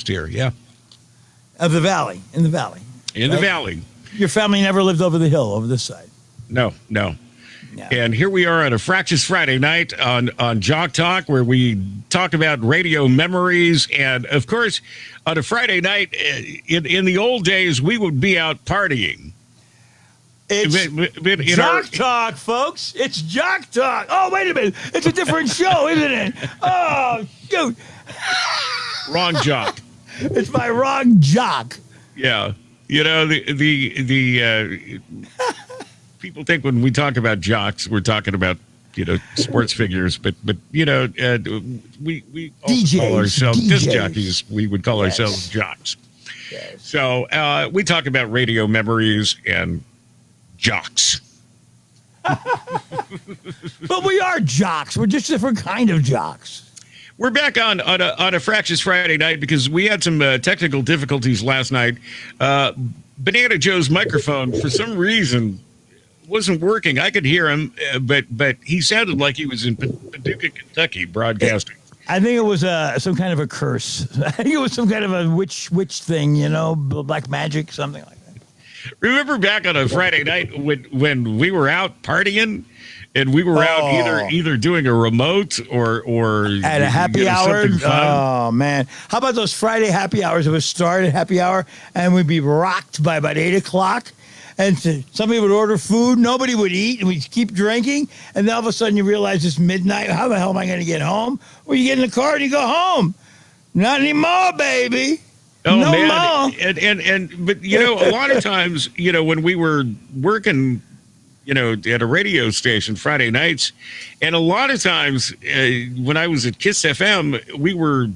here, yeah. Of the valley, in the valley. In the valley. Your family never lived over the hill, over this side. No. Yeah. And here we are on a Fractious Friday night on Jock Talk, where we talk about radio memories. And, of course, on a Friday night, in the old days, we would be out partying. It's Jock Talk, folks. It's Jock Talk. Oh, wait a minute. It's a different show, isn't it? Oh, shoot. Wrong Jock. It's my wrong Jock. Yeah. You know, the people think when we talk about jocks, we're talking about, sports figures, but we DJs, call ourselves disc DJs. jockeys. We would call ourselves jocks. Yes. So we talk about radio memories and jocks. But we are jocks. We're just a different kind of jocks. We're back on a Fractious Friday night because we had some technical difficulties last night. Banana Joe's microphone, for some reason, wasn't working. I could hear him, but he sounded like he was in Paducah, Kentucky, broadcasting. I think it was some kind of a curse. I think it was some kind of a witch thing, black magic, something like that. Remember back on a Friday night when we were out partying? And we were out either doing a remote or at a happy hour. Oh man! How about those Friday happy hours? It would start at happy hour, and we'd be rocked by about 8 o'clock. And somebody would order food, nobody would eat, and we'd keep drinking. And then all of a sudden, you realize it's midnight. How the hell am I going to get home? Well, you get in the car and you go home. Not anymore, baby. Oh no man! More. But a lot of times, when we were working, at a radio station Friday nights. And a lot of times when I was at Kiss FM, we were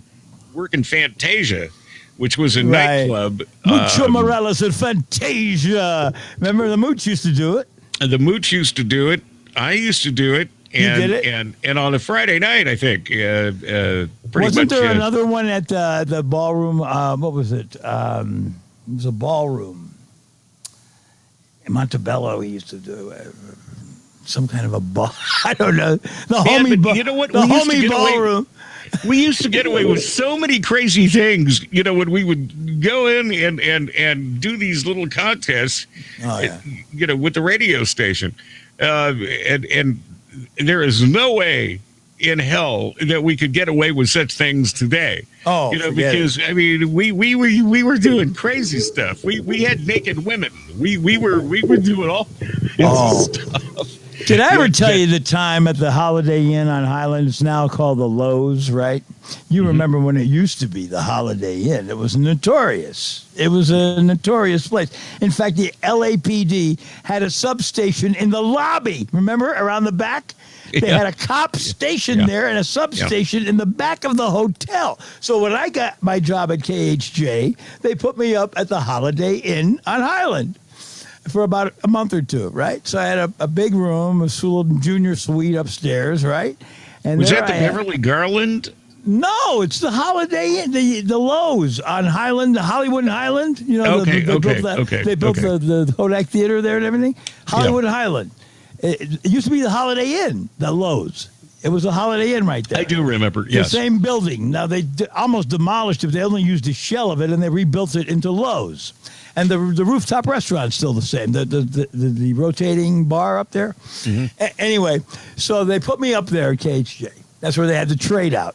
working Fantasia, which was a nightclub. Mucho Morales at Fantasia. Remember the Mooch used to do it? The Mooch used to do it. I used to do it. And, you did it? And on a Friday night, I think. Wasn't there another one at the ballroom? What was it? It was a ballroom. In Montebello, he used to do some kind of a ball. I don't know. The homie ballroom. We used to get away with so many crazy things, when we would go in and do these little contests, with the radio station. And there is no way in hell that we could get away with such things today. Oh, because we were doing crazy stuff. We had naked women. We were doing all kinds of stuff. Did I ever tell you the time at the Holiday Inn on Highland? It's now called the Lowe's, right? You remember when it used to be the Holiday Inn. It was notorious. It was a notorious place. In fact, the LAPD had a substation in the lobby. Remember, around the back? They had a cop station there and a substation in the back of the hotel. So when I got my job at KHJ, they put me up at the Holiday Inn on Highland for about a month or two, right? So I had a big room, a little junior suite upstairs, right? And was that the Beverly Garland? No, it's the Holiday Inn, the Lowe's on Highland, Hollywood and Highland. They built the Kodak Theater there and everything. Hollywood and Highland. It used to be the Holiday Inn, the Lowe's. It was the Holiday Inn right there. I do remember, yes. The same building. Now, they almost demolished it. They only used a shell of it, and they rebuilt it into Lowe's. And the rooftop restaurant's still the same, the rotating bar up there. Mm-hmm. Anyway, so they put me up there at KHJ. That's where they had the trade out.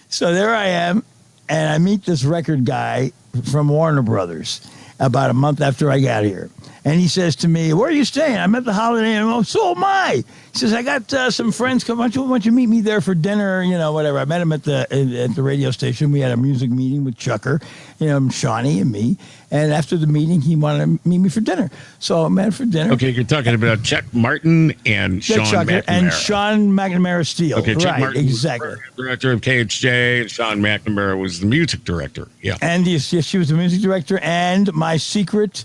So there I am, and I meet this record guy from Warner Brothers about a month after I got here. And he says to me, "Where are you staying?" I'm at the Holiday Inn. Oh, so am I. He says, "I got some friends. Why don't you meet me there for dinner? Whatever." I met him at the radio station. We had a music meeting with Chucker, Shawnee and me. And after the meeting, he wanted to meet me for dinner. So I met for dinner. Okay, you're talking about Chuck Martin and Sean McNamara. And Sean McNamara Steele. Okay, Chuck right, Martin exactly. was the director of KHJ, and Sean McNamara was the music director. Yeah. And yes, she was the music director, and my secret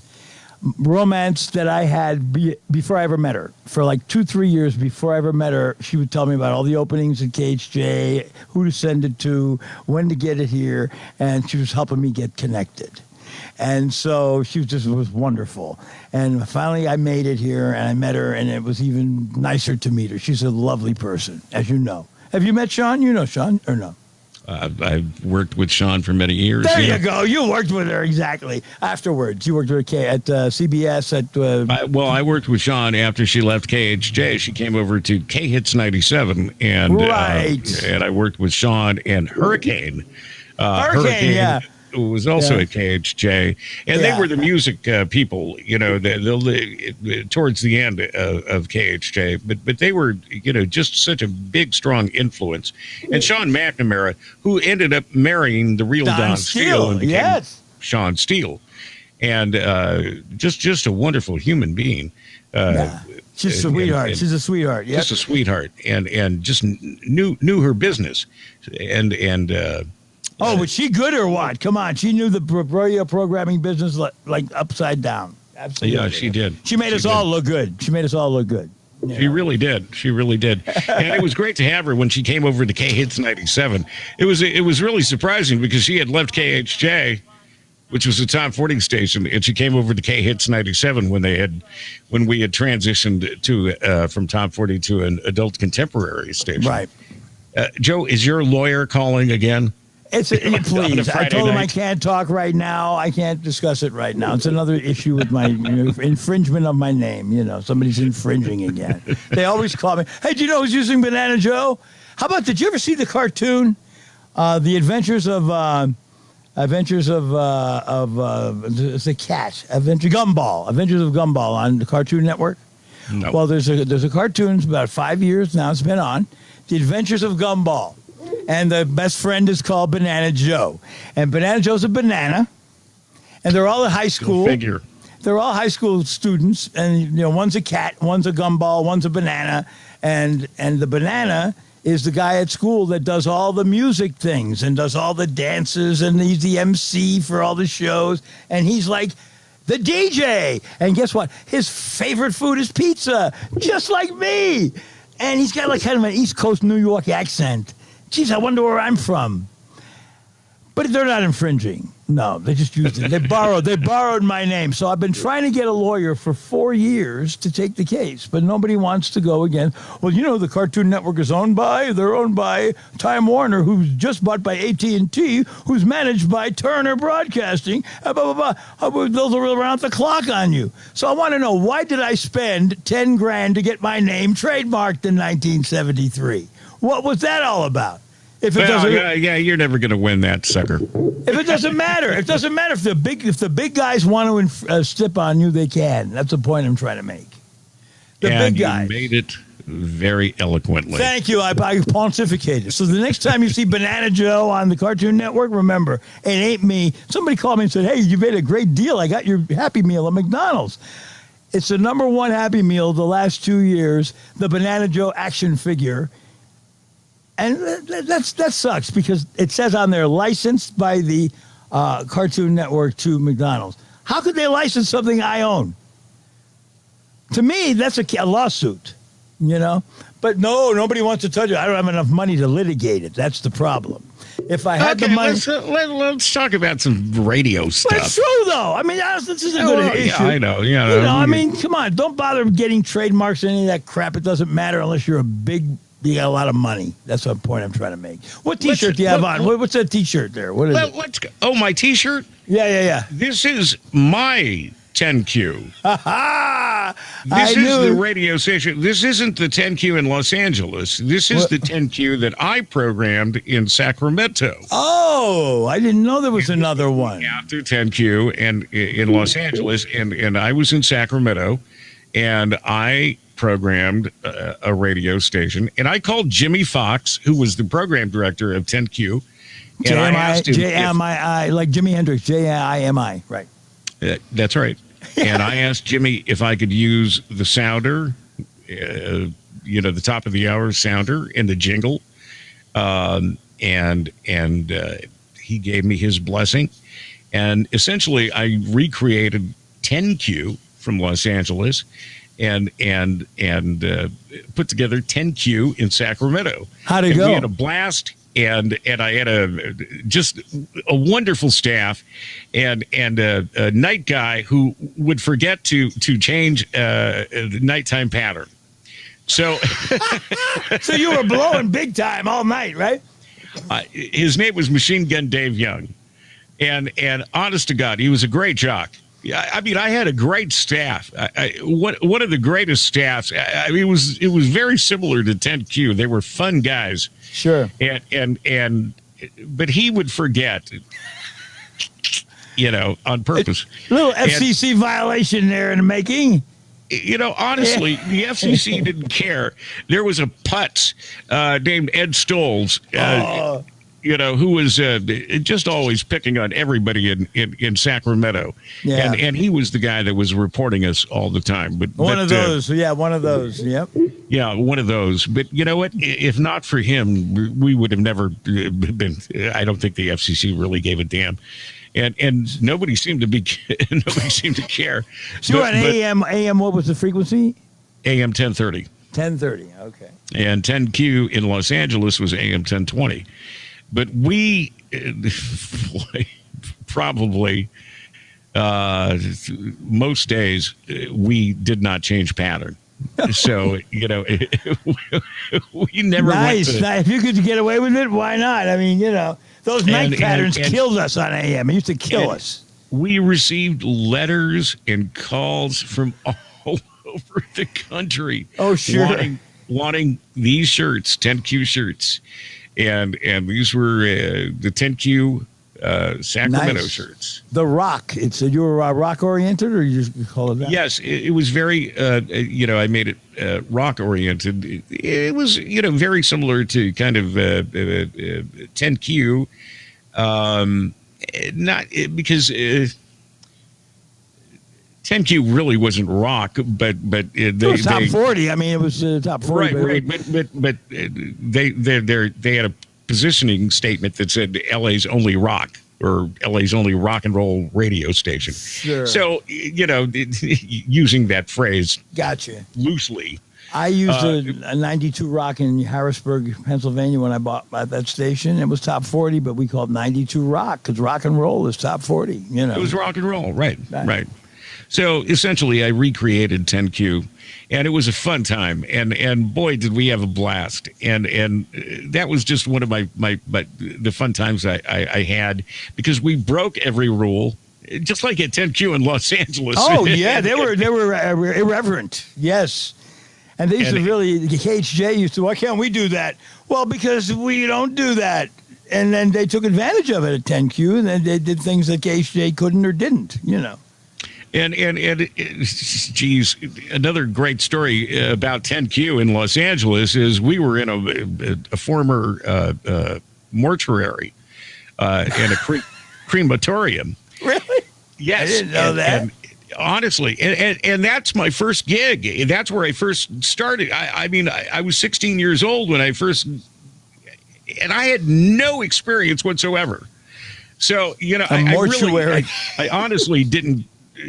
romance that I had before I ever met her. For like 2-3 years before I ever met her, she would tell me about all the openings at KHJ, who to send it to, when to get it here, and she was helping me get connected. And so she was wonderful. And finally I made it here, and I met her, and it was even nicer to meet her. She's a lovely person, as you know. Have you met Sean? You know Sean, or no? I worked with Sean for many years. There you go. You worked with her exactly afterwards. You worked with her at CBS. I worked with Sean after she left KHJ. She came over to K-Hits 97, and and I worked with Sean and Hurricane. Hurricane, who was also at KHJ, and they were the music people, towards the end of KHJ. But they were, just such a big, strong influence. And Sean McNamara, who ended up marrying the real Don Steele and became Sean Steele, and just a wonderful human being. She's a sweetheart. She's a sweetheart. Yep. Just a sweetheart, and just knew her business, and. Oh, was she good or what? Come on. She knew the radio programming business like upside down. Absolutely. Yeah, she did. She made us all look good. She made us all look good. She really did. She really did. And it was great to have her when she came over to K-Hits 97. It was really surprising because she had left KHJ, which was a Top 40 station, and she came over to K-Hits 97 when we had transitioned to from Top 40 to an adult contemporary station. Right. Joe, is your lawyer calling again? Please. I told him I can't talk right now. I can't discuss it right now. It's another issue with my infringement of my name. Somebody's infringing again. They always call me. Hey, do you know who's using Banana Joe? How about? Did you ever see the cartoon, The Adventures of the cat? Gumball. Adventures of Gumball on the Cartoon Network. No. Well, there's a cartoon. It's about 5 years now. It's been on. The Adventures of Gumball. And the best friend is called Banana Joe. And Banana Joe's a banana. And they're all in high school. Figure. They're all high school students. And, one's a cat, one's a gumball, one's a banana. And the banana is the guy at school that does all the music things and does all the dances. And he's the MC for all the shows. And he's like the DJ. And guess what? His favorite food is pizza, just like me. And he's got like kind of an East Coast New York accent. Geez, I wonder where I'm from. But they're not infringing. No, they just used it. They borrowed my name. So I've been trying to get a lawyer for 4 years to take the case, but nobody wants to go again. Well, the Cartoon Network is they're owned by Time Warner, who's just bought by AT&T, who's managed by Turner Broadcasting, blah, blah, blah. Those are around the clock on you. So I want to know, why did I spend 10 grand to get my name trademarked in 1973? What was that all about? If it doesn't, you're never going to win that sucker. If it doesn't matter, if the big guys want to step on you, they can. That's the point I'm trying to make. The big guys. You made it very eloquently. Thank you. I pontificated. So the next time you see Banana Joe on the Cartoon Network, remember, it ain't me. Somebody called me and said, "Hey, you made a great deal. I got your Happy Meal at McDonald's." It's the #1 Happy Meal the last 2 years. The Banana Joe action figure. And that sucks because it says on there, licensed by the Cartoon Network to McDonald's. How could they license something I own? To me, that's a lawsuit, But no, nobody wants to touch it. I don't have enough money to litigate it. That's the problem. If I had the money... Let's talk about some radio stuff. But it's true, though. I mean, this is a good issue. Yeah, I know. I mean, come on. Don't bother getting trademarks and any of that crap. It doesn't matter unless you're you got a lot of money. That's the point I'm trying to make. What T-shirt do you have on? What's that T-shirt there? What is it? Let's go. Oh, my T-shirt? Yeah. This is my 10Q. This is the radio station. This isn't the 10Q in Los Angeles. This is the 10Q that I programmed in Sacramento. Oh, I didn't know there was another one. After 10Q and in Los Angeles, and I was in Sacramento, and I programmed a radio station, and I called Jimmy Fox, who was the program director of 10Q, and I asked him J-M-I, like Jimi Hendrix, J-I-M-I, right? That's right. And I asked Jimmy if I could use the sounder, the top of the hour sounder in the jingle, and he gave me his blessing, and essentially I recreated 10Q from Los Angeles. And put together 10Q in Sacramento. How'd it go? We had a blast, and I had just a wonderful staff, and a night guy who would forget to change the nighttime pattern. So, so you were blowing big time all night, right? His name was Machine Gun Dave Young, and honest to God, he was a great jock. Yeah, I mean, I had a great staff. One of the greatest staffs. I mean, it was very similar to 10Q. They were fun guys. Sure. But he would forget, on purpose. A little FCC violation there in the making. Honestly, the FCC didn't care. There was a putz named Ed Stolz, who was just always picking on everybody in Sacramento. Yeah. And he was the guy that was reporting us all the time. But one of those. Yep. Yeah, one of those. But you know what? If not for him, we would have never been. I don't think the FCC really gave a damn. And nobody seemed to care. So on AM, what was the frequency? AM 1030. 1030, okay. And 10Q in Los Angeles was AM 1020. But we probably most days we did not change pattern. So, we never went to... Nice. If you could get away with it, why not? I mean, those night patterns killed us on AM. It used to kill us. We received letters and calls from all over the country. Oh, sure. Wanting these shirts, 10Q shirts. And these were the 10Q Sacramento shirts. The Rock. You were rock oriented, or you just call it that? Yes, it was very. I made it rock oriented. It was very similar to kind of 10Q. Not because 10Q really wasn't rock, but it was top 40. I mean, it was top 40. Right. But they had a positioning statement that said LA's only rock, or LA's only rock and roll radio station. Sure. So, using that phrase gotcha loosely. I used a 92 rock in Harrisburg, Pennsylvania when I bought that station. It was top 40, but we called 92 rock because rock and roll is top 40. It was rock and roll. Right. So essentially I recreated 10Q, and it was a fun time, and boy, did we have a blast. And that was just one of the fun times I had, because we broke every rule, just like at 10Q in Los Angeles. Oh yeah, they were irreverent. Yes. And they used to really, KHJ used to, why can't we do that? Well, because we don't do that. And then they took advantage of it at 10Q, and then they did things that KHJ couldn't or didn't, And geez, another great story about 10Q in Los Angeles is we were in a former mortuary and a crematorium. Really? Yes. I didn't know that. And honestly, and that's my first gig. That's where I first started. I was 16 years old when I first, and I had no experience whatsoever. So, I honestly didn't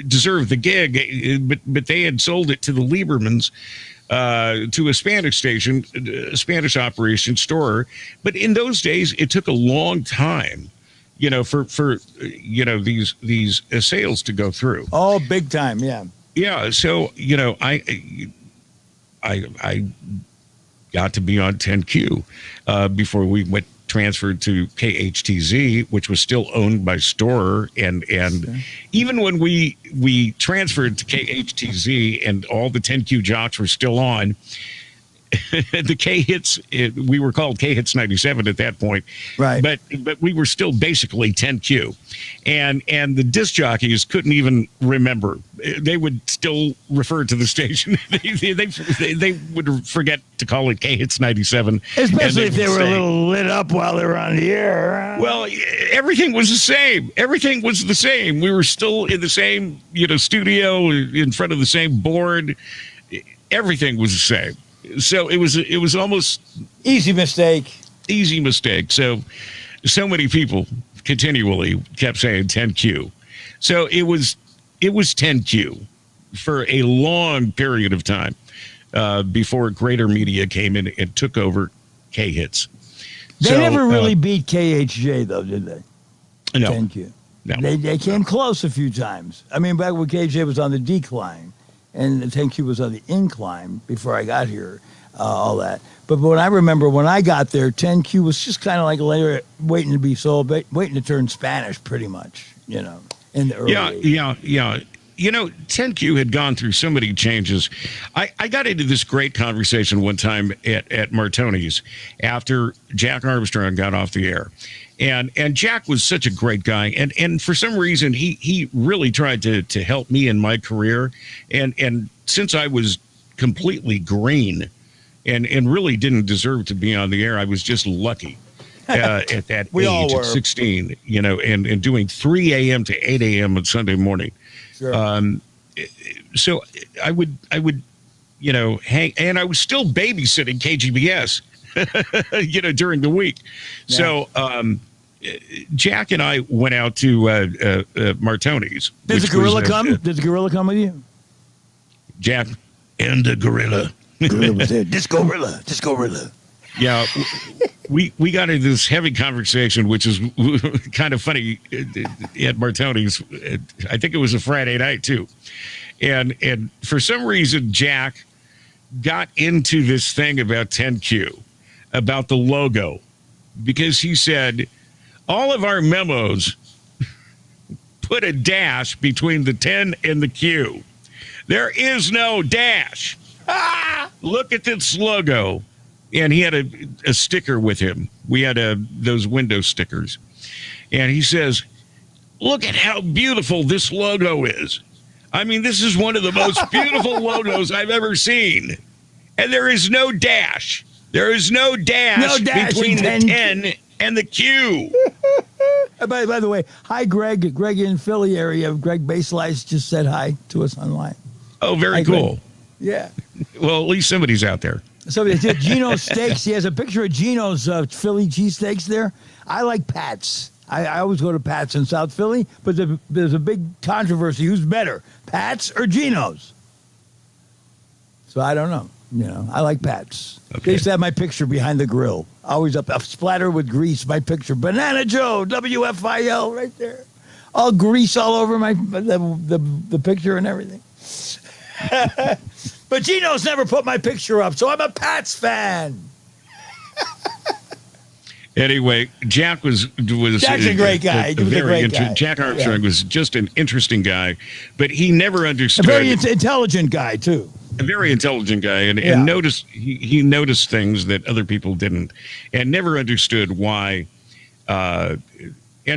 deserve the gig, but they had sold it to the Liebermans, to a Spanish station, a Spanish operation store. But in those days, it took a long time, for these sales to go through. Oh, big time, yeah. Yeah, so I got to be on 10Q before we went transferred to KHTZ, which was still owned by Storer, and even when we transferred to KHTZ and all the 10Q jocks were still on, the K hits, we were called K hits 97 at that point, right? But we were still basically 10Q, and the disc jockeys couldn't even remember. They would still refer to the station. they would forget to call it K hits 97, especially if they were a little lit up while they were on the air. Well, everything was the same. Everything was the same. We were still in the same studio, in front of the same board. Everything was the same. So it was almost easy mistake. So many people continually kept saying 10Q. So it was 10Q for a long period of time before Greater Media came in and took over K Hits. They never really beat KHJ though, did they? No. 10Q. No. They came close a few times. I mean, back when KHJ was on the decline and the 10Q was on the incline before I got here, all that. But when I remember when I got there, 10Q was just kind of like later waiting to be sold, waiting to turn Spanish, pretty much. In the early 80s. Yeah. 10Q had gone through so many changes. I got into this great conversation one time at Martoni's after Jack Armstrong got off the air. And Jack was such a great guy. And for some reason, he really tried to help me in my career. And since I was completely green and really didn't deserve to be on the air, I was just lucky. At that We all age, were. at 16, and doing 3 a.m. to 8 a.m. on Sunday morning. Sure. So I would, hang, and I was still babysitting KGBS, during the week. Yeah. So Jack and I went out to Martoni's. Did the gorilla come? Did the gorilla come with you? Jack and the gorilla. Gorilla was there. Disco gorilla. Yeah, we got into this heavy conversation, which is kind of funny at Martoni's. I think it was a Friday night too, and for some reason Jack got into this thing about 10Q, about the logo, because he said all of our memos put a dash between the 10 and the Q. There is no dash. Look at this logo. And he had a sticker with him. We had those window stickers. And he says, look at how beautiful this logo is. I mean, this is one of the most beautiful logos I've ever seen. And there is no dash. There is no dash between the 10 and the Q. By the way, hi, Greg. Greg in Philly area. Greg Baselice just said hi to us online. Oh, very cool. Greg. Yeah. Well, at least somebody's out there. So they did Gino's Steaks. He has a picture of Gino's Philly cheesesteaks there. I like Pat's. I always go to Pat's in South Philly, but there's a big controversy. Who's better, Pat's or Gino's? So I don't know. I like Pat's. Okay. They used to have my picture behind the grill. Always up splattered with grease, my picture. Banana Joe, WFIL, right there. All grease all over the picture and everything. But Gino's never put my picture up, so I'm a Pats fan. Anyway, Jack was Jack's a great guy. He was a great guy. Jack Armstrong was just an interesting guy, but he never understood. A very intelligent guy too. A very intelligent guy, and noticed he noticed things that other people didn't, and never understood why. And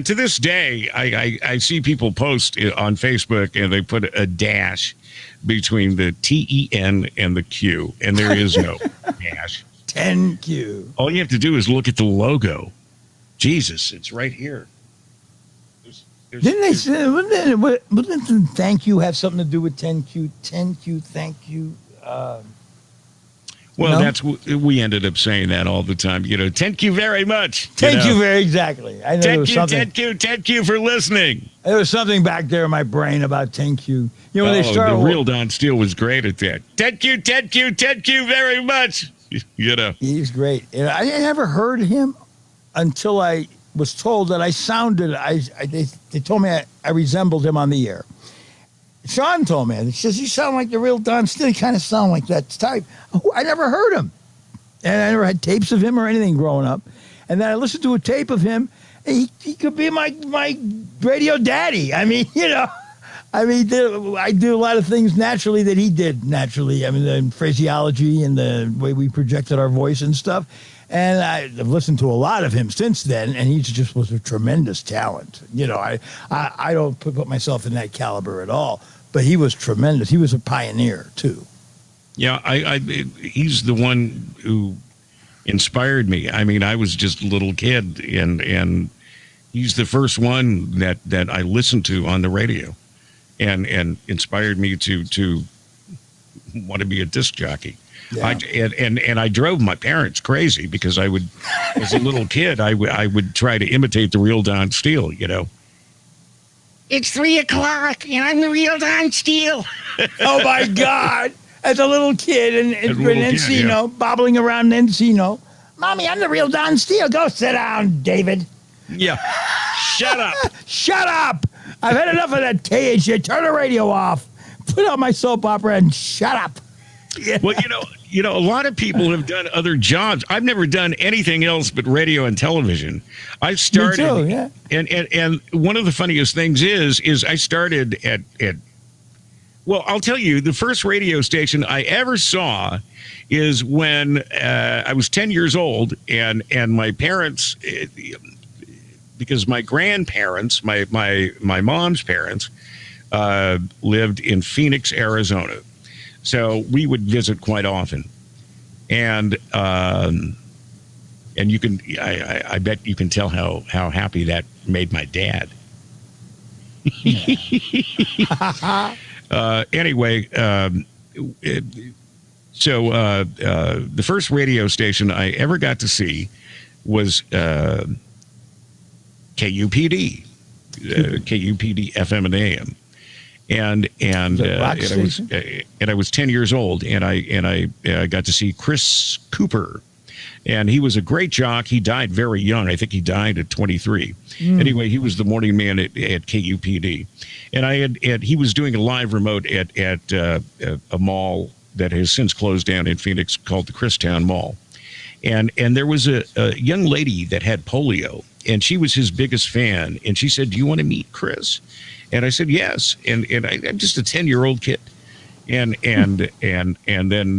to this day, I see people post on Facebook and they put a dash between the TEN and the Q, and there is no dash. 10Q. All you have to do is look at the logo. Jesus, it's right here. Didn't they say, wouldn't thank you have something to do with 10Q? 10Q, thank you. Well, that's we ended up saying that all the time. 10Q very much. Thank you very exactly. I know 10Q for listening. There was something back there in my brain about 10Q. When they started, the real Don Steele was great at that. 10Q very much. He's great. I never heard him until I was told that I sounded. They told me I resembled him on the air. Sean told me. He says, you sound like the real Don Steele. You kind of sound like that type. I never heard him. And I never had tapes of him or anything growing up. And then I listened to a tape of him. And he could be my radio daddy. I mean, I do a lot of things naturally that he did naturally. I mean, the phraseology and the way we projected our voice and stuff. And I've listened to a lot of him since then, and he just was a tremendous talent. I don't put myself in that caliber at all, but he was tremendous. He was a pioneer, too. Yeah, he's the one who inspired me. I mean, I was just a little kid, and he's the first one that I listened to on the radio and inspired me to want to be a disc jockey. Yeah. And I drove my parents crazy because I would, as a little kid, I would try to imitate the real Don Steele, It's 3 o'clock and I'm the real Don Steele. Oh my God. As a little kid in Encino, bobbling around Encino. Mommy, I'm the real Don Steele. Go sit down, David. Yeah. Shut up. Shut up. I've had enough of that shit. Turn the radio off. Put on my soap opera and shut up. Yeah. Well, a lot of people have done other jobs. I've never done anything else but radio and television. I started, Me too, yeah. and one of the funniest things is I started at well, I'll tell you, the first radio station I ever saw is when I was 10 years old, and my parents, because my grandparents, my mom's parents, lived in Phoenix, Arizona. So we would visit quite often, and you can, I bet you can tell how happy that made my dad. Anyway, so the first radio station I ever got to see was KUPD, KUPD FM and AM. And I was 10 years old, and I got to see Chris Cooper, and he was a great jock. He died very young. I think he died at 23. Anyway, he was the morning man at KUPD, and he was doing a live remote at a mall that has since closed down in Phoenix called the Christown Mall, and there was a young lady that had polio, and she was his biggest fan, and she said, "Do you want to meet Chris?" And I said yes, and I'm just a 10-year-old kid, and then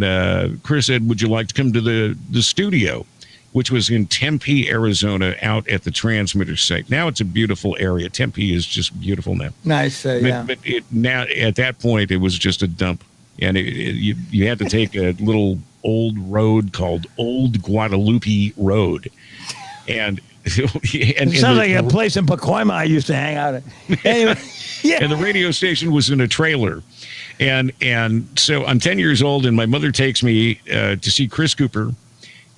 Chris said, "Would you like to come to the studio?" Which was in Tempe, Arizona, out at the transmitter site. Now it's a beautiful area. Tempe is just beautiful now. Nice, yeah. But now at that point it was just a dump, and you had to take a little old road called Old Guadalupe Road, and. It sounds like a place in Pacoima I used to hang out at. Anyway, yeah. And the radio station was in a trailer. And so I'm 10 years old, and my mother takes me to see Chris Cooper,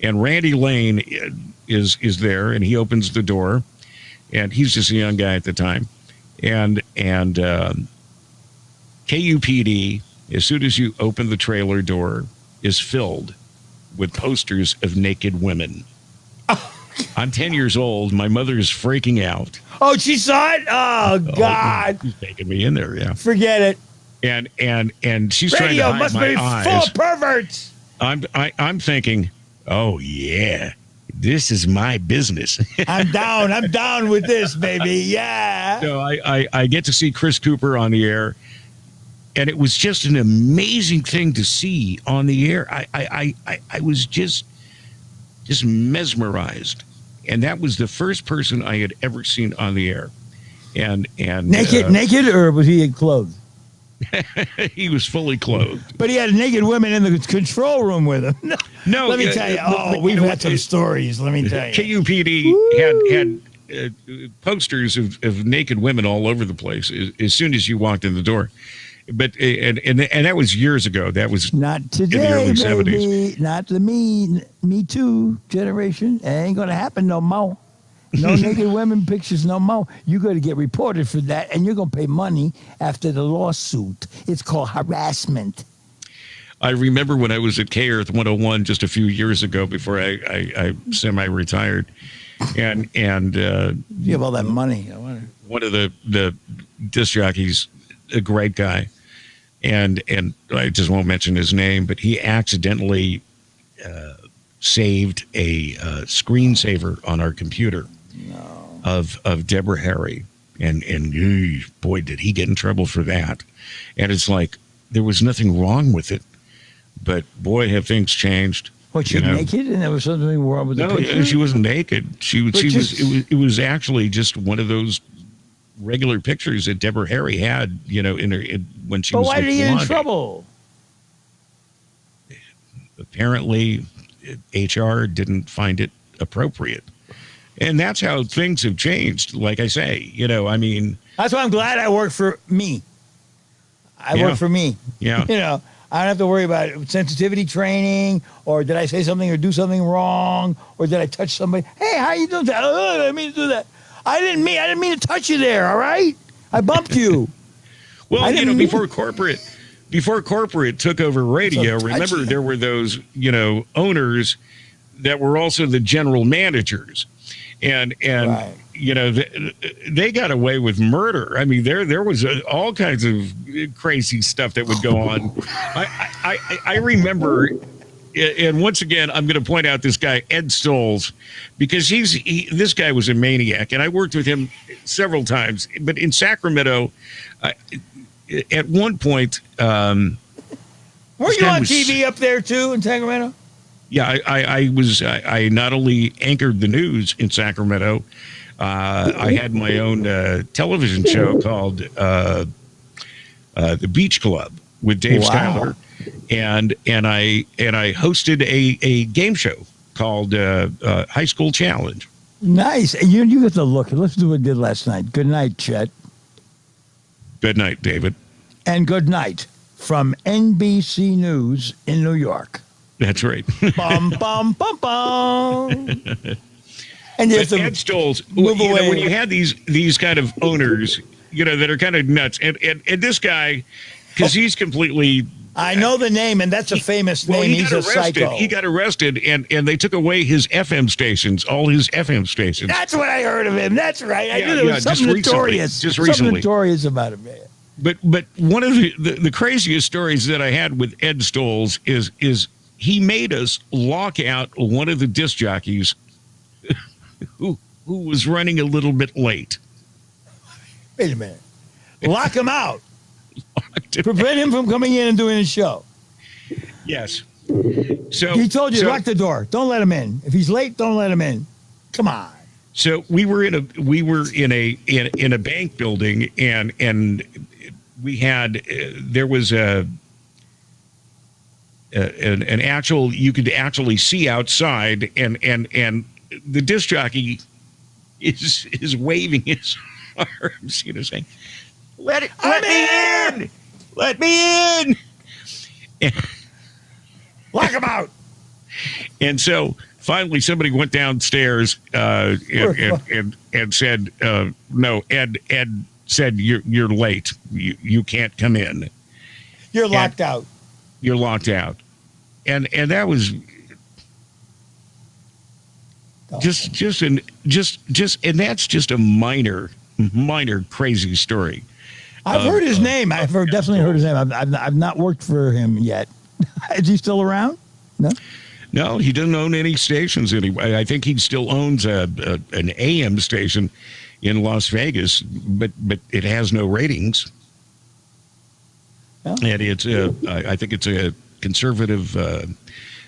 and Randy Lane is there, and he opens the door, and he's just a young guy at the time. And KUPD, as soon as you open the trailer door, is filled with posters of naked women. I'm 10 years old. My mother's freaking out. Oh, she saw it? Oh, God. She's taking me in there, yeah. Forget it. And she's Radio trying to hide must my be eyes. full of perverts. I'm thinking, oh, yeah, this is my business. I'm down with this, baby. Yeah. So I get to see Chris Cooper on the air, and it was just an amazing thing to see on the air. I was just mesmerized, and that was the first person I had ever seen on the air. And naked, or was he clothed? He was fully clothed, but he had naked women in the control room with him. No, let me tell you. We've had some stories. Let me tell you. KUPD had posters of naked women all over the place as soon as you walked in the door. But and that was years ago. That was not today, in the early baby. 70s. Not the me too generation. It ain't gonna happen no more. No naked women pictures no more. You're gonna get reported for that, and you're gonna pay money after the lawsuit. It's called harassment. I remember when I was at K Earth 101 just a few years ago before I semi-retired, and you have all that money. I wonder. One of the disc jockeys, a great guy. And I just won't mention his name, but he accidentally saved a screensaver on our computer of Deborah Harry, and boy, did he get in trouble for that. And it's like there was nothing wrong with it, but boy, have things changed. What, she naked, and there was something wrong with the picture? No, she wasn't naked. It was actually just one of those regular pictures that Deborah Harry had, when she was. But why did he get in trouble? Apparently, HR didn't find it appropriate, and that's how things have changed. Like I say, that's why I'm glad I work for me. I work for me. Yeah, I don't have to worry about sensitivity training, or did I say something or do something wrong, or did I touch somebody? Hey, how you doing? Oh, I didn't mean to do that. I didn't mean to touch you there, all right? I bumped you. Well, before corporate took over radio, remember there were those, owners that were also the general managers. and Right. you know, they got away with murder. I mean, there was all kinds of crazy stuff that would go on. I remember, and once again, I'm going to point out this guy Ed Stolz, because this guy was a maniac, and I worked with him several times. But in Sacramento, at one point, Were you on TV up there too in Sacramento? Yeah, I not only anchored the news in Sacramento, I had my own television show called The Beach Club with Dave Schuyler, and I hosted a game show called High School Challenge. Nice. You get to look. Let's do what we did last night. Good night, Chet. Good night, David. And good night from NBC News in New York. That's right. Bum, bum, bum, bum. And you have to Ed Stolz, move away. when you had these kind of owners, that are kind of nuts, and this guy, because he's completely. I know the name, and that's a famous name. He's a psycho. He got arrested, and they took away his FM stations, all his FM stations. That's what I heard of him. That's right. I knew there was something just notorious. Just recently. Something notorious about him. But one of the craziest stories that I had with Ed Stolz is he made us lock out one of the disc jockeys who was running a little bit late. Wait a minute. Lock him out. Prevent him from coming in and doing his show. Yes. So he told you, lock the door. Don't let him in. If he's late, don't let him in. Come on. So we were in a bank building, and we had there was an actual, you could actually see outside, and the disc jockey is waving his arms, saying, Let me in! Let me in! Lock him out! And so finally somebody went downstairs and said, no, Ed said, you're late. You can't come in. You're locked out. You're locked out. And that was and that's just a minor crazy story. I've heard his name. I've definitely heard his name. I've not worked for him yet. Is he still around? No. No, he doesn't own any stations anyway. I think he still owns an AM station in Las Vegas, but it has no ratings. Well, and it's I think it's a conservative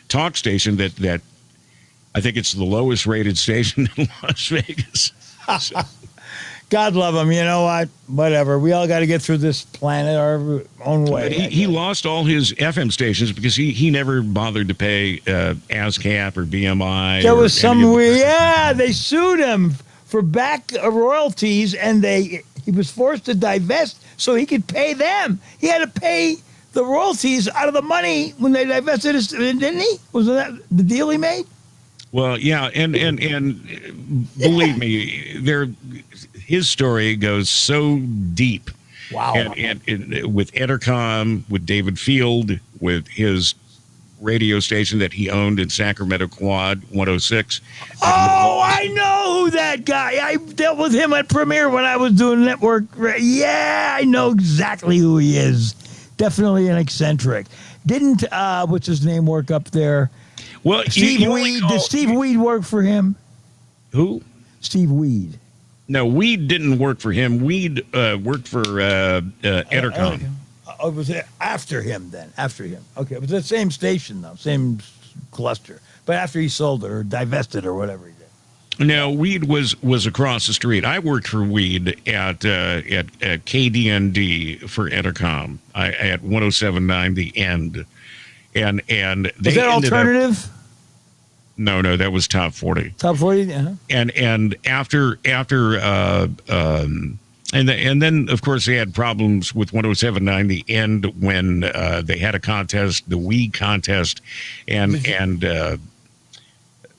talk station that I think it's the lowest rated station in Las Vegas. So. God love him. You know what? Whatever. We all got to get through this planet our own way. But he lost all his FM stations because he never bothered to pay ASCAP or BMI. There was some weird. Yeah, they sued him for back royalties, and he was forced to divest so he could pay them. He had to pay the royalties out of the money when they divested his, didn't he? Was that the deal he made? Well, yeah, and believe me, his story goes so deep. Wow. And with Entercom, with David Field, with his radio station that he owned in Sacramento Quad 106. Oh, I know who that guy. I dealt with him at Premiere when I was doing network. Yeah, I know exactly who he is. Definitely an eccentric. Didn't what's his name work up there? Well, Steve Weed. Did Steve Weed work for him? Who? Steve Weed. No, Weed didn't work for him. Weed worked for Entercom. Oh, it was after him then. After him. Okay, it was the same station though, same cluster. But after he sold it or divested or whatever he did. No, Weed was across the street. I worked for Weed at KDND for Entercom. At 107.9 The End, and they was that alternative? No, that was Top 40. Top 40, uh-huh. And after and then of course they had problems with 107.9 The End when they had a contest, the Wii contest, and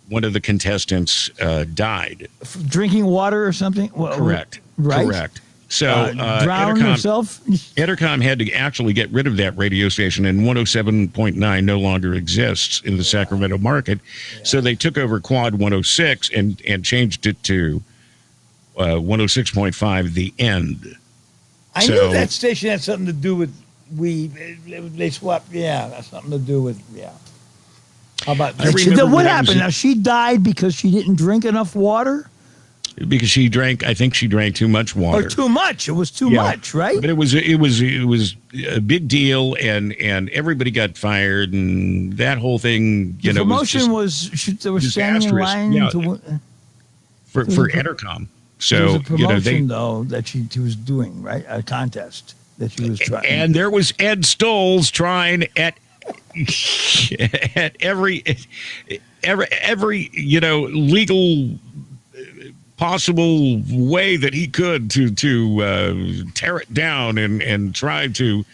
one of the contestants died. Drinking water or something? Correct. Right. Correct. So drown herself? Entercom had to actually get rid of that radio station, and 107.9 no longer exists in the Sacramento market. Yeah. So they took over Quad 106 and changed it to 106.5, The End. I knew that station had something to do with weed. They swapped, that's something to do with, How about what happened? Now, she died because she didn't drink enough water? Because I think she drank too much water. Or too much. It was too much, right? But it was a big deal, and everybody got fired, and that whole thing, the promotion was they were standing in line for Entercom. So it was a promotion though that she was doing, right? A contest that she was trying. And there was Ed Stolz trying at every legal possible way that he could to tear it down and try to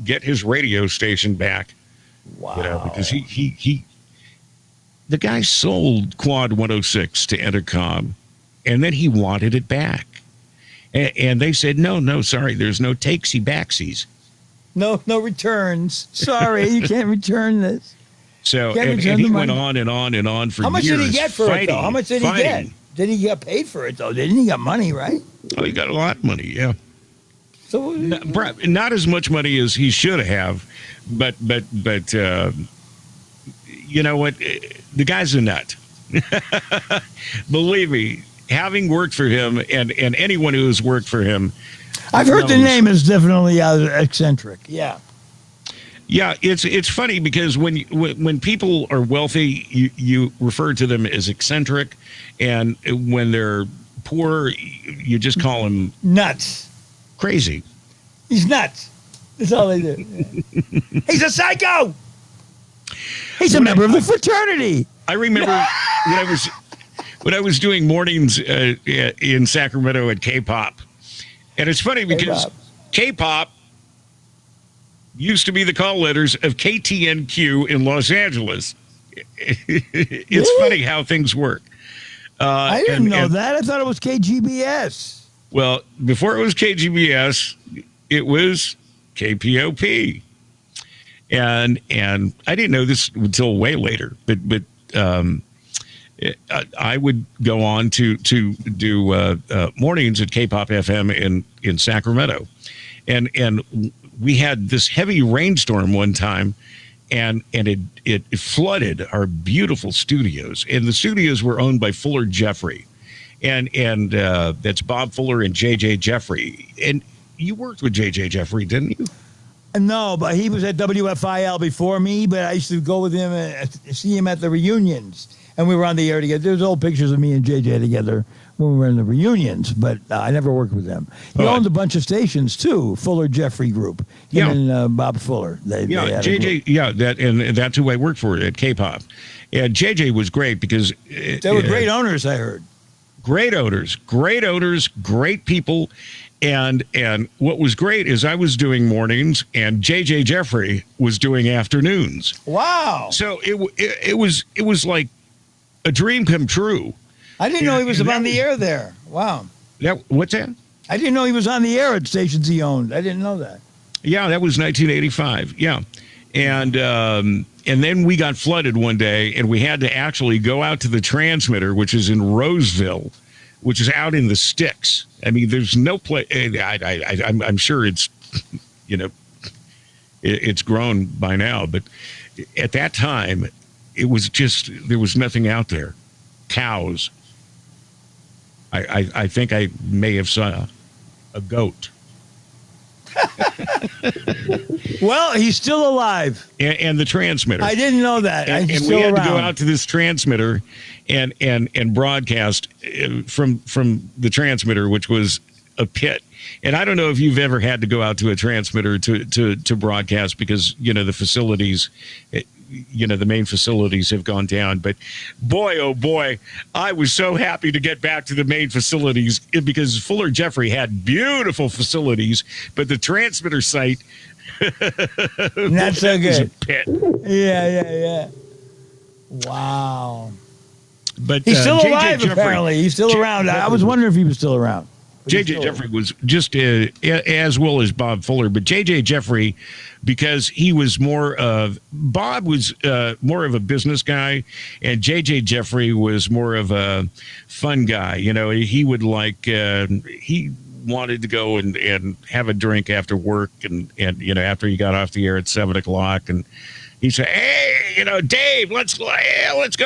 get his radio station back. Wow. Because he the guy sold Quad 106 to Entercom, and then he wanted it back, and they said no, sorry, there's no takesy backsies. No returns. Sorry, you can't return this. So and he went on and on and on for years. How much did he get for it, though? How much did he get? Did he get paid for it, though? Didn't he get money, right? Oh, he got a lot of money, yeah. So not as much money as he should have, but you know what? The guy's a nut. Believe me, having worked for him and anyone who has worked for him, I've heard the name is definitely eccentric. Yeah. Yeah, it's funny because when people are wealthy, you refer to them as eccentric, and when they're poor, you just call them nuts, crazy. He's nuts. That's all they do. He's a psycho. He's a member of the fraternity. I remember when I was doing mornings in Sacramento at K-pop, and it's funny because K-pop used to be the call letters of KTNQ in Los Angeles. It's funny how things work. I didn't know that. I thought it was KGBS. Well, before it was KGBS, it was KPOP. And I didn't know this until way later, but I would go on to do mornings at K-pop FM in Sacramento. And we had this heavy rainstorm one time, and it flooded our beautiful studios. And the studios were owned by Fuller Jeffrey, and that's Bob Fuller and JJ Jeffrey. And you worked with JJ Jeffrey, didn't you? No, but he was at WFIL before me. But I used to go with him and see him at the reunions, and we were on the air together. There's old pictures of me and JJ together when we were in the reunions, but I never worked with them. He owned a bunch of stations too, Fuller Jeffrey Group. And Bob Fuller. They JJ, that's who I worked for at K-pop. And JJ was great because they were great owners, I heard. Great owners, great people. And what was great is I was doing mornings and JJ Jeffrey was doing afternoons. Wow. So it was like a dream come true. I didn't know he was on the air there. Wow. What's that? I didn't know he was on the air at stations he owned. I didn't know that. Yeah, that was 1985. Yeah. And then we got flooded one day, and we had to actually go out to the transmitter, which is in Roseville, which is out in the sticks. I mean, there's no place. I'm sure it's, it's grown by now, but at that time, it was just, there was nothing out there. Cows. I think I may have saw a goat. Well, he's still alive. And the transmitter. I didn't know that. And we had to go out to this transmitter and broadcast from the transmitter, which was a pit. And I don't know if you've ever had to go out to a transmitter to broadcast because, the facilities, the main facilities have gone down. But boy, oh boy, I was so happy to get back to the main facilities because Fuller Jeffrey had beautiful facilities, but the transmitter site not so good. Was a pit. Yeah. Wow. But he's still JJ alive, Jeffrey, apparently. He's still around. I was wondering if he was still around. J.J. Jeffrey was just as well as Bob Fuller, but J.J. Jeffrey, because he was Bob was more of a business guy, and J.J. Jeffrey was more of a fun guy. He would he wanted to go and have a drink after work and after he got off the air at 7:00, and he said, "Hey, Dave, let's go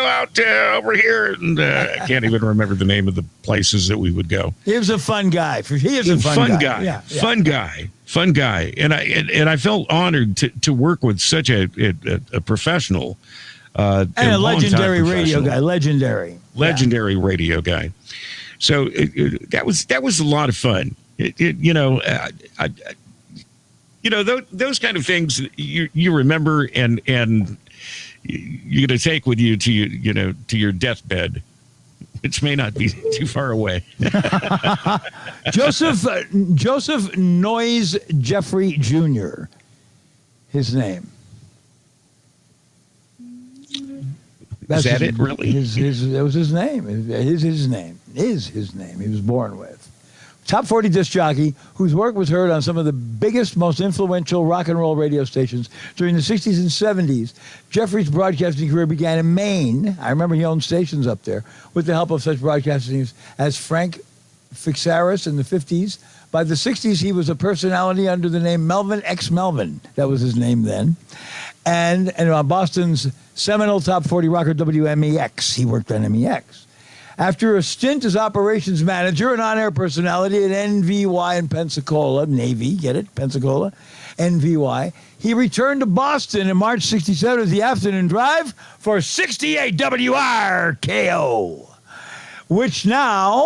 out over here." And I can't even remember the name of the places that we would go. He was a fun guy. He is a fun guy. Yeah. Fun guy. And I felt honored to work with such a professional and a legendary radio guy. Legendary radio guy. So that was a lot of fun. Those kind of things you remember and you're going to take with you to your deathbed, which may not be too far away. Joseph Noyes Jeffrey Jr. His name. Is that it, really? That was his name. His name. He was born with. Top 40 disc jockey whose work was heard on some of the biggest, most influential rock and roll radio stations during the 60s and 70s. Jeffrey's broadcasting career began in Maine. I remember he owned stations up there with the help of such broadcasters as Frank Fixaris in the 50s. By the 60s, he was a personality under the name Melvin X. Melvin. That was his name then. And on Boston's seminal Top 40 rocker WMEX. He worked on MEX. After a stint as operations manager and on-air personality at NVY in Pensacola, Navy, get it? Pensacola, NVY, he returned to Boston in March 67 as the afternoon drive for 68 WRKO, which now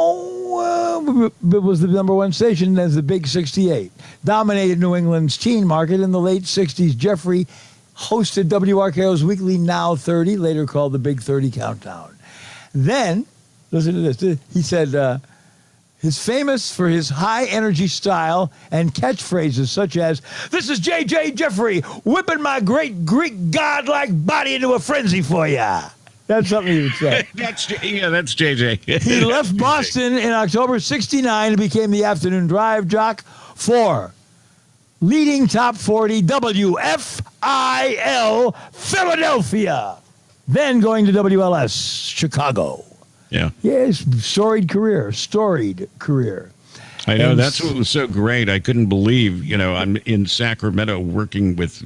was the number one station as the Big 68. Dominated New England's teen market in the late 60s. Jeffrey hosted WRKO's weekly Now 30, later called the Big 30 Countdown. Then, listen to this. He said he's famous for his high-energy style and catchphrases such as, "This is J.J. Jeffrey, whipping my great Greek godlike body into a frenzy for ya." That's something he would say. That's J.J. He left Boston in October 69 and became the afternoon drive jock for leading Top 40 WFIL Philadelphia, then going to WLS Chicago. Yeah. Yes, storied career. I know, that's what was so great. I couldn't believe, I'm in Sacramento working with,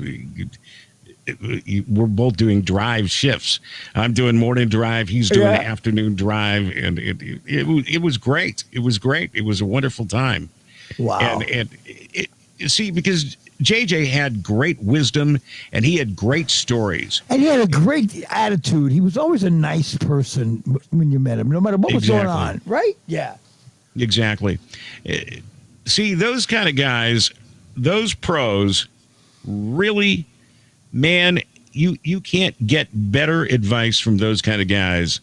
we're both doing drive shifts. I'm doing morning drive. He's doing afternoon drive. And it was great. It was great. It was a wonderful time. Wow. And see, because JJ had great wisdom and he had great stories. And he had a great attitude. He was always a nice person when you met him, no matter what was going on, right? Yeah. Exactly. See, those kind of guys, those pros, really, man, you can't get better advice from those kind of guys.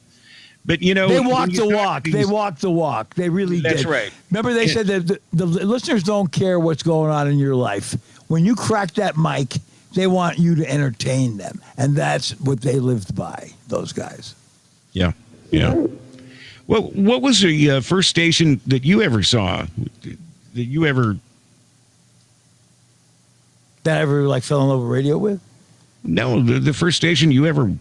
But, they walk the walk. They walk the walk. They really did. That's right. Remember, they said that the listeners don't care what's going on in your life. When you crack that mic, they want you to entertain them. And that's what they lived by, those guys. Yeah. Well, what was the first station that you ever saw? That I ever fell in love with radio with? No, the first station you ever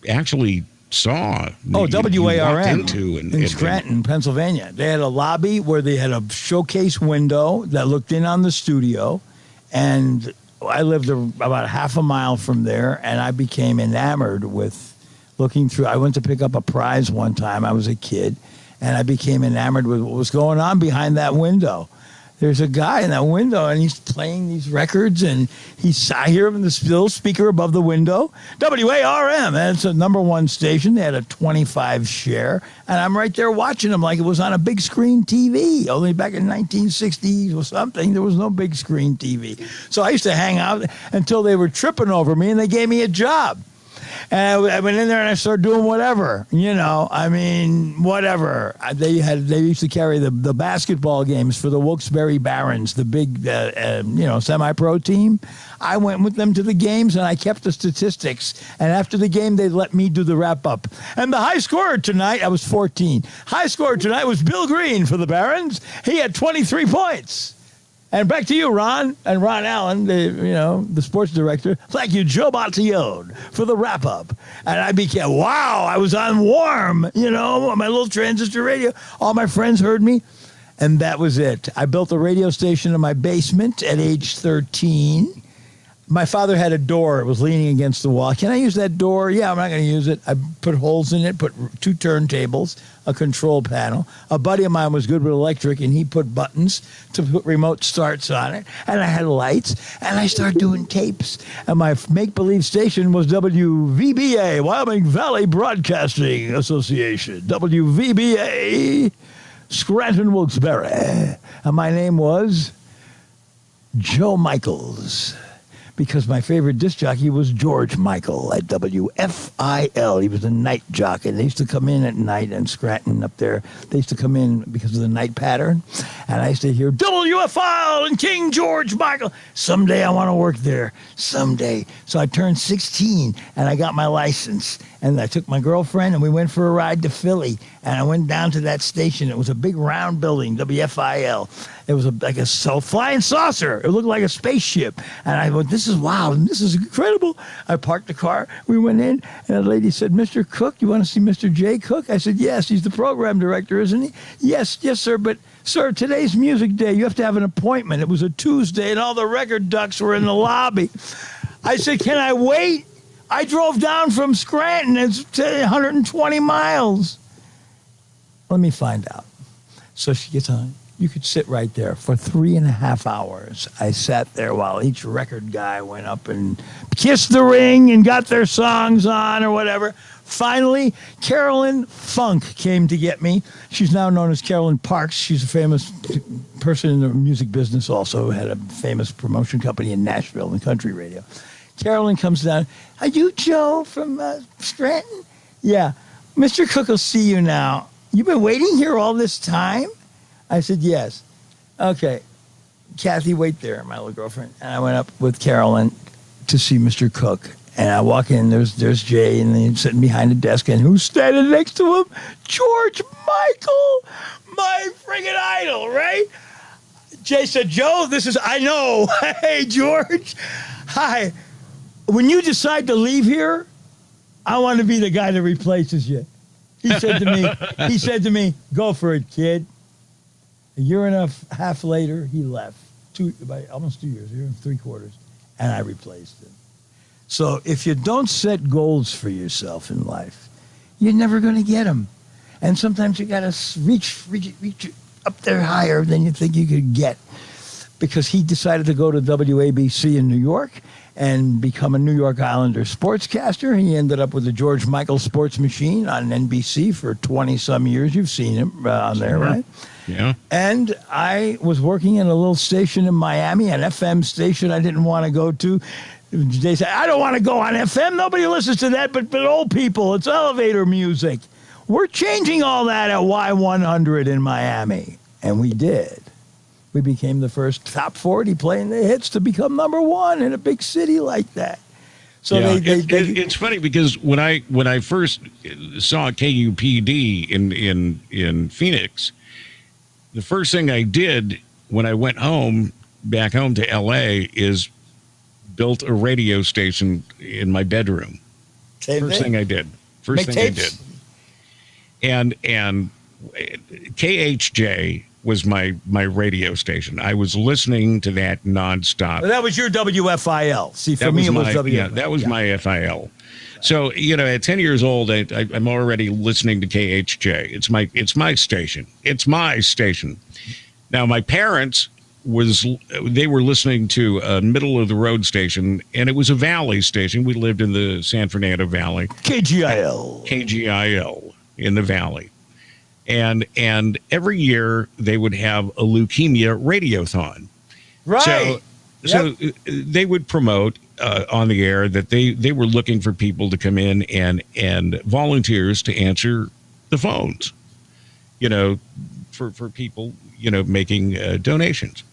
actually saw. Oh, WARN in Scranton, Pennsylvania. They had a lobby where they had a showcase window that looked in on the studio. And I lived about half a mile from there, and I became enamored with looking through. I went to pick up a prize one time. I was a kid, and I became enamored with what was going on behind that window. There's a guy in that window, and he's playing these records, and I hear him in the still speaker above the window. WARM, and it's a number one station. They had a 25 share, and I'm right there watching them like it was on a big screen TV. Only back in 1960 or something, there was no big screen TV. So I used to hang out until they were tripping over me, and they gave me a job. And I went in there and I started doing whatever, whatever. They used to carry the basketball games for the Wilkes-Barre Barons, the big, semi-pro team. I went with them to the games and I kept the statistics. And after the game, they let me do the wrap-up. And the high scorer tonight, I was 14. High scorer tonight was Bill Green for the Barons. He had 23 points. And back to you, Ron, and Ron Allen, the sports director. Thank you, Joe Battillon, for the wrap-up. And I became, I was on Warm, my little transistor radio. All my friends heard me, and that was it. I built a radio station in my basement at age 13. My father had a door. It was leaning against the wall. Can I use that door? Yeah, I'm not going to use it. I put holes in it, put 2 turntables, a control panel. A buddy of mine was good with electric, and he put buttons to put remote starts on it. And I had lights, and I started doing tapes. And my make-believe station was WVBA, Wyoming Valley Broadcasting Association. WVBA, Scranton, Wilkes-Barre. And my name was Joe Michaels, because my favorite disc jockey was George Michael at WFIL. He was a night jockey, and they used to come in at night in Scranton up there. They used to come in because of the night pattern, and I used to hear WFIL and King George Michael. Someday I want to work there, someday. So I turned 16, and I got my license, and I took my girlfriend, and we went for a ride to Philly, and I went down to that station. It was a big round building, WFIL. It was like a flying saucer. It looked like a spaceship. And I went, this is wow, this is incredible. I parked the car. We went in, and a lady said, Mr. Cook, you want to see Mr. J. Cook? I said, yes, he's the program director, isn't he? Yes, sir, but sir, today's music day. You have to have an appointment. It was a Tuesday, and all the record ducks were in the lobby. I said, can I wait? I drove down from Scranton. It's 120 miles. Let me find out. So she gets on. You could sit right there for 3.5 hours. I sat there while each record guy went up and kissed the ring and got their songs on or whatever. Finally, Carolyn Funk came to get me. She's now known as Carolyn Parks. She's a famous person in the music business, also had a famous promotion company in Nashville and country radio. Carolyn comes down. Are you Joe from Scranton? Yeah. Mr. Cook will see you now. You've been waiting here all this time? I said, yes. Okay. Kathy, wait there, my little girlfriend. And I went up with Carolyn to see Mr. Cook. And I walk in, there's Jay, and he's sitting behind the desk. And who's standing next to him? George Michael, my friggin' idol, right? Jay said, Joe, I know. Hey, George. Hi. When you decide to leave here, I want to be the guy that replaces you. He said to me, go for it, kid. A year and a half later, he left. Almost 2 years, 1 3/4, and I replaced him. So if you don't set goals for yourself in life, you're never going to get them. And sometimes you got to reach up there higher than you think you could get. Because he decided to go to WABC in New York and become a New York Islander sportscaster. He ended up with the George Michael Sports Machine on NBC for 20-some years. You've seen him on there, right? Yeah. And I was working in a little station in Miami, an FM station I didn't want to go to. They said, I don't want to go on FM. Nobody listens to that but old people. It's elevator music. We're changing all that at Y100 in Miami. And we did. We became the first top 40 playing the hits to become number one in a big city like that. So yeah, it's funny because when I first saw KUPD in Phoenix, the first thing I did when I went back home to LA, is built a radio station in my bedroom. First thing I did. And KHJ was my radio station. I was listening to that nonstop. Well, that was your WFIL. See, for me, it was WFIL. Yeah, that was my FIL. So, at 10 years old, I'm already listening to KHJ. It's my station. It's my station. Now, my parents they were listening to a middle of the road station, and it was a valley station. We lived in the San Fernando Valley. KGIL in the valley. And every year they would have a leukemia radiothon. Right. So they would promote on the air that they were looking for people to come in and volunteers to answer the phones, for people, making donations.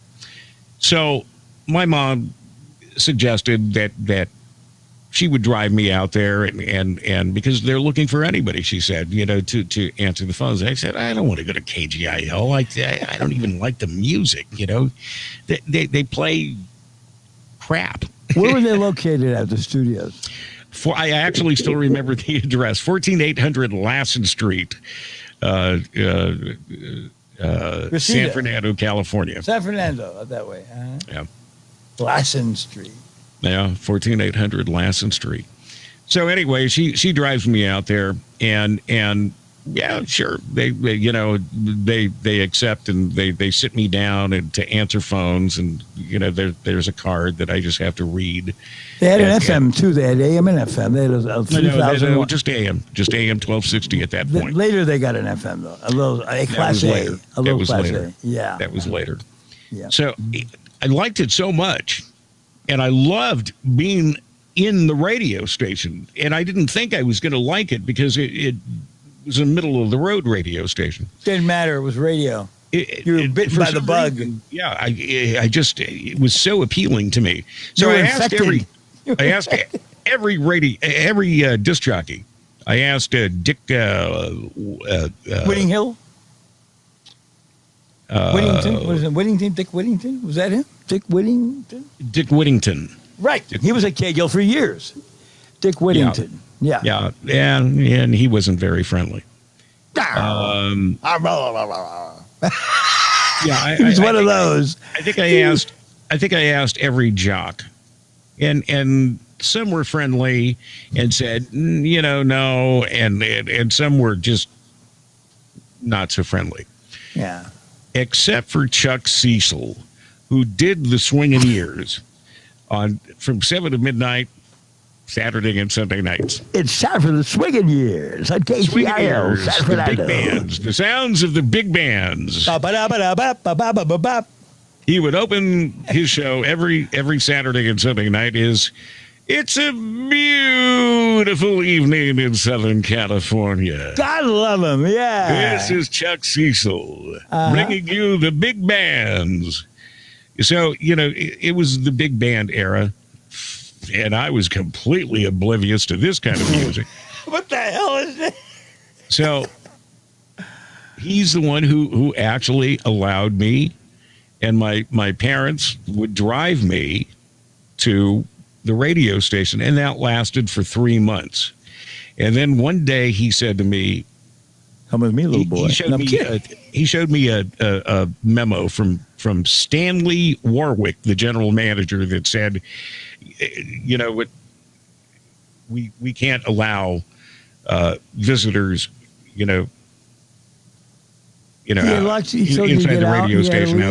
So my mom suggested that she would drive me out there and because they're looking for anybody, she said, to answer the phones. And I said, I don't want to go to KGIL. I don't even like the music, They play crap. Where were they located at, the studios? I actually still remember the address, 14800 Lassen Street, San Fernando, California. San Fernando, that way. Yeah. Lassen Street. Yeah, 14800 Lassen Street. So anyway, she drives me out there, and yeah, sure, they accept, and they sit me down and to answer phones, and there's a card that I just have to read. They had an FM too. They had AM and FM. They had a 3000. No, just AM 1260 at that point. Later they got an FM though, a class A, a little class A. Yeah, that was later. Yeah. So I liked it so much, and I loved being in the radio station, and I didn't think I was going to like it because it was a middle of the road radio station. Didn't matter. It was radio. You were bitten by the bug. Yeah, I just, it was so appealing to me. So I asked every disc jockey. I asked Dick Whitting Hill. Whittington? Was it Whittington? Dick Whittington? Was that him? Dick Whittington? Dick Whittington. Right. He was at KGIL for years. Dick Whittington. Yeah. And he wasn't very friendly. He was one of those. I think I asked every jock, and some were friendly and said, no, and some were just not so friendly. Yeah. Except for Chuck Cecil, who did the swinging ears from 7 to midnight, Saturday and Sunday nights. It's time for the swinging years on KGIL. The big bands, the sounds of the big bands. He would open his show every Saturday and Sunday night. It's a beautiful evening in Southern California. I love him, yeah. This is Chuck Cecil bringing you the big bands. So, it was the big band era, and I was completely oblivious to this kind of music. What the hell is this? So he's the one who actually allowed me, and my parents would drive me to the radio station, and that lasted for 3 months. And then one day he said to me, "Come with me, little boy." He showed me a memo from Stanley Warwick, the general manager, that said, what, we can't allow visitors, inside the radio station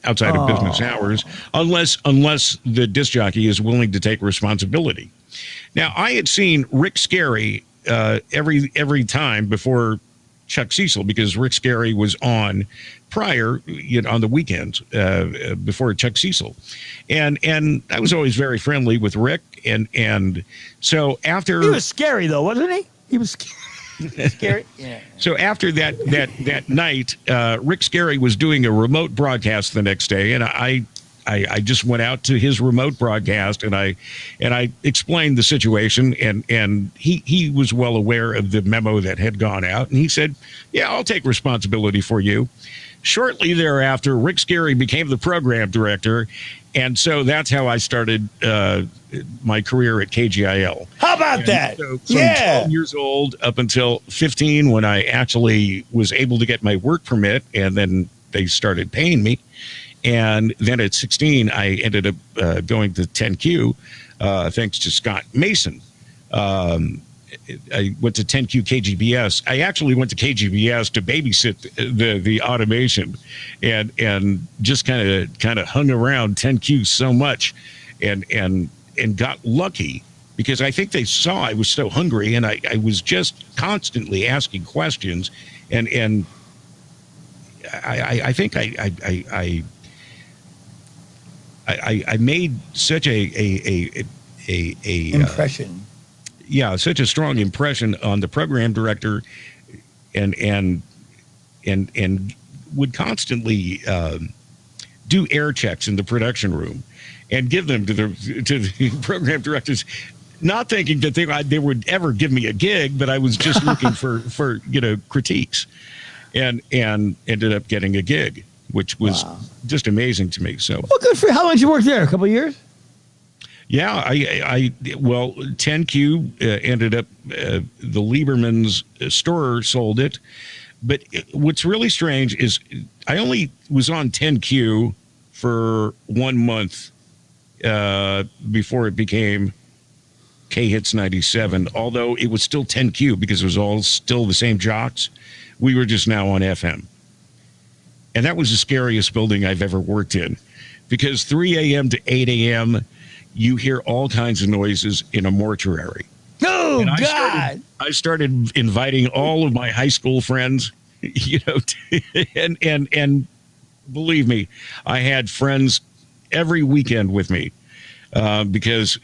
outside of business hours, unless the disc jockey is willing to take responsibility. Now, I had seen Rick Scary every time before Chuck Cecil, because Rick Scary was on prior, on the weekends before Chuck Cecil, and I was always very friendly with Rick, and so after he was scary though, wasn't he? He was scary. Yeah. So after that night, Rick Scary was doing a remote broadcast the next day, and I just went out to his remote broadcast, and I explained the situation, and he was well aware of the memo that had gone out, and he said, "Yeah, I'll take responsibility for you." Shortly thereafter, Rick Scary became the program director, and so that's how I started my career at KGIL. How about that? So from 12 years old up until 15, when I actually was able to get my work permit, and then they started paying me. And then at 16, I ended up going to 10Q, thanks to Scott Mason. I went to 10Q KGBS. I actually went to KGBS to babysit the automation, and just kind of hung around 10Q so much, and got lucky, because I think they saw I was so hungry, and I was just constantly asking questions, and I think I made such a impression. Such a strong impression on the program director, and would constantly do air checks in the production room and give them to the program directors, not thinking that they would ever give me a gig, but I was just looking for critiques, and ended up getting a gig, which was just amazing to me. So, well, good for you. How long did you work there? A couple of years? Yeah, 10Q ended up, the Lieberman's store sold it. But what's really strange is I only was on 10Q for 1 month before it became K-Hits 97, although it was still 10Q because it was all still the same jocks. We were just now on FM. And that was the scariest building I've ever worked in, because 3 a.m. to 8 a.m., you hear all kinds of noises in a mortuary. Oh, and God. I started inviting all of my high school friends, and believe me, I had friends every weekend with me, because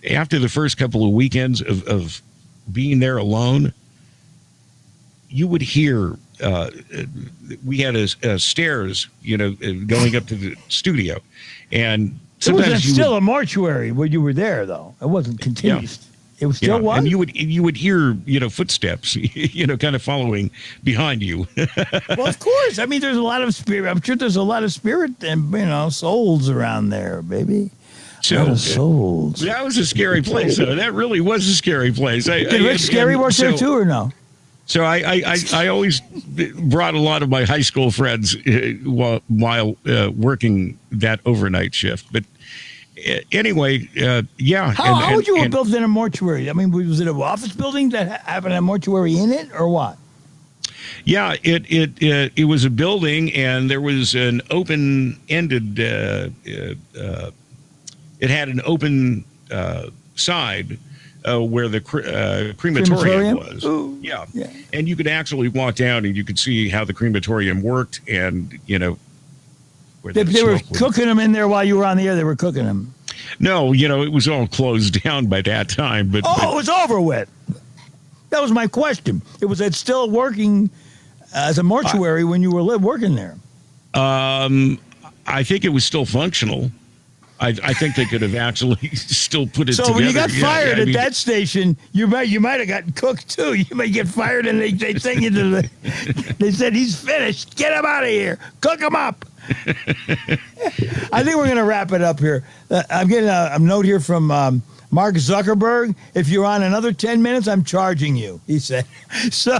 after the first couple of weekends of being there alone, you would hear, we had a stairs, going up to the studio, and it wasn't still a mortuary when you were there, though. It wasn't continuous. Yeah. It was still one. And you would hear, footsteps, kind of following behind you. Well, of course. I mean, there's a lot of spirit. I'm sure there's a lot of spirit and souls around there, baby. So souls. That was a scary place, though. That really was a scary place. Did Rick Scary work there too, or no? So I always brought a lot of my high school friends while working that overnight shift. But anyway, yeah. How would you have built in a mortuary? I mean, was it an office building that had a mortuary in it, or what? Yeah, it was a building, and there was an open-ended. It had an open side. Where the crematorium was. Ooh, yeah. And you could actually walk down and you could see how the crematorium worked, and, where they were cooking them in there while you were on the air. They were cooking them. No, it was all closed down by that time. But it was over with. That was my question. It's still working as a mortuary when you were working there. I think it was still functional. I think they could have actually still put it together. So when you got fired at that station, you might have gotten cooked too. You might get fired, and they send you to they said, he's finished. Get him out of here. Cook him up. I think we're going to wrap it up here. I'm getting a note here from Mark Zuckerberg. If you're on another 10 minutes, I'm charging you, he said. So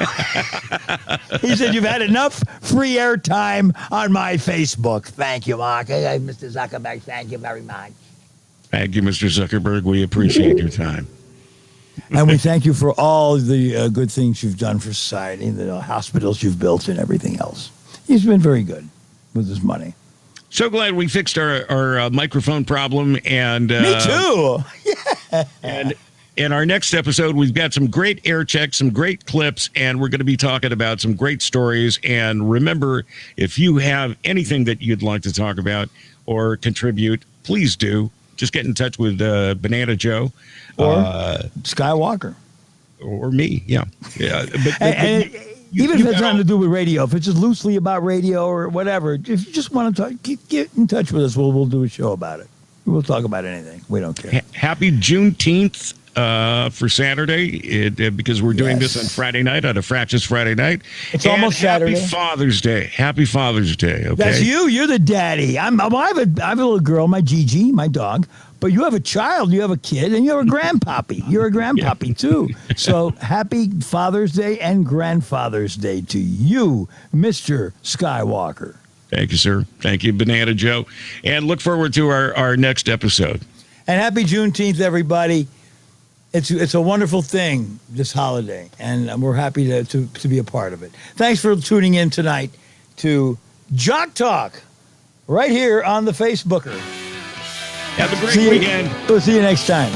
he said, you've had enough free airtime on my Facebook. Thank you, Mark. Mr. Zuckerberg, thank you very much. Thank you, Mr. Zuckerberg. We appreciate your time. And we thank you for all the good things you've done for society, the hospitals you've built and everything else. He's been very good with his money. So glad we fixed our microphone problem. And me too. And in our next episode, we've got some great air checks, some great clips, and we're going to be talking about some great stories. And remember, if you have anything that you'd like to talk about or contribute, please do. Just get in touch with Banana Joe or Skywalker or me. Yeah. Even if it's nothing to do with radio, if it's just loosely about radio or whatever, if you just want to talk, get in touch with us. We'll do a show about it. We'll talk about anything. We don't care. Happy Juneteenth for Saturday, because we're doing this on Friday night, on a Fractious Friday night. It's almost Saturday. Happy Father's Day. Happy Father's Day. Okay. That's you. You're the daddy. I have a little girl, my Gigi, my dog. But you have a child, you have a kid, and you're a grandpappy. You're a grandpappy, too. So happy Father's Day and Grandfather's Day to you, Mr. Skywalker. Thank you, sir. Thank you, Banana Joe. And look forward to our next episode. And happy Juneteenth, everybody. It's a wonderful thing, this holiday, and we're happy to be a part of it. Thanks for tuning in tonight to Jock Talk, right here on the Facebooker. Have a great weekend. We'll see you next time.